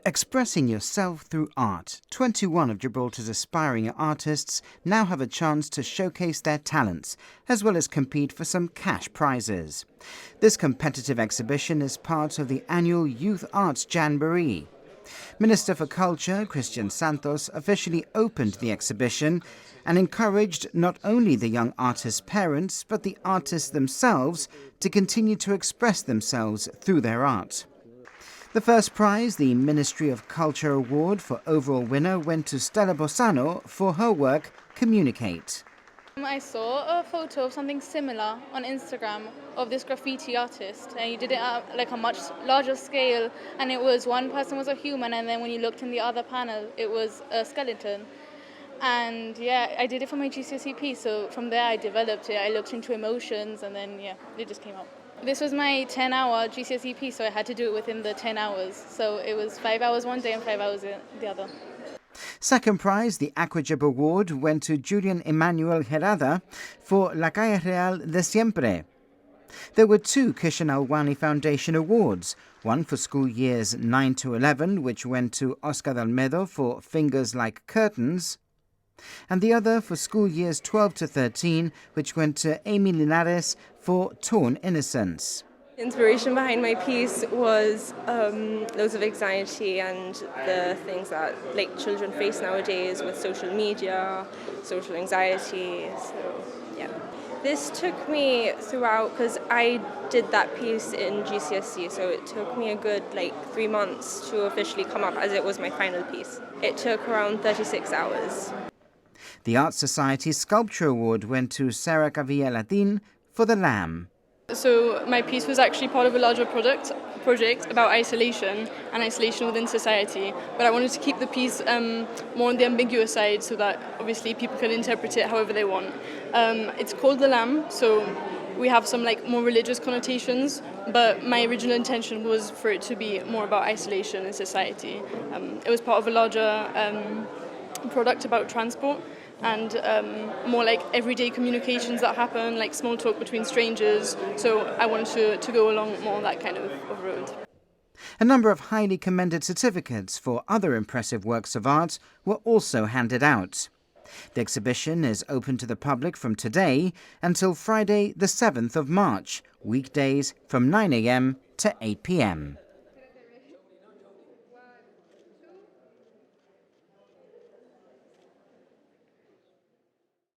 Expressing yourself through art, 21 of Gibraltar's aspiring artists now have a chance to showcase their talents, as well as compete for some cash prizes. This competitive exhibition is part of the annual Youth Arts Jamboree. Minister for Culture, Christian Santos, officially opened the exhibition and encouraged not only the young artists' parents, but the artists themselves to continue to express themselves through their art. The first prize, the Ministry of Culture Award for overall winner, went to Stella Bosano for her work Communicate. I saw a photo of something similar on Instagram of this graffiti artist, and he did it at like a much larger scale, and it was one person was a human, and then when you looked in the other panel it was a skeleton. And yeah, I did it for my GCSE piece, so from there I developed it. I looked into emotions, and then it just came out. This was my 10-hour GCSE piece, so I had to do it within the 10 hours. So it was 5 hours one day and 5 hours the other. Second prize, the Aquajib Award, went to Julian Emmanuel Herrada for La Calle Real de Siempre. There were two Kishan Alwani Foundation Awards, one for school years 9 to 11, which went to Oscar Dalmedo for Fingers Like Curtains, and the other for school years 12 to 13, which went to Amy Linares for Torn Innocence. The inspiration behind my piece was loads of anxiety and the things that children face nowadays with social media, social anxiety. So yeah, this took me throughout because I did that piece in GCSE, so it took me a good 3 months to officially come up, as it was my final piece. It took around 36 hours. The Art Society Sculpture Award went to Sarah Cavilla Latin for The Lamb. So my piece was actually part of a larger project about isolation and isolation within society, but I wanted to keep the piece more on the ambiguous side so that obviously people can interpret it however they want. It's called The Lamb, so we have some more religious connotations, but my original intention was for it to be more about isolation in society. It was part of a larger product about transport and more everyday communications that happen, like small talk between strangers. So I wanted to go along more that kind of road. A number of highly commended certificates for other impressive works of art were also handed out. The exhibition is open to the public from today until Friday the 7th of March, weekdays from 9 a.m. to 8 p.m.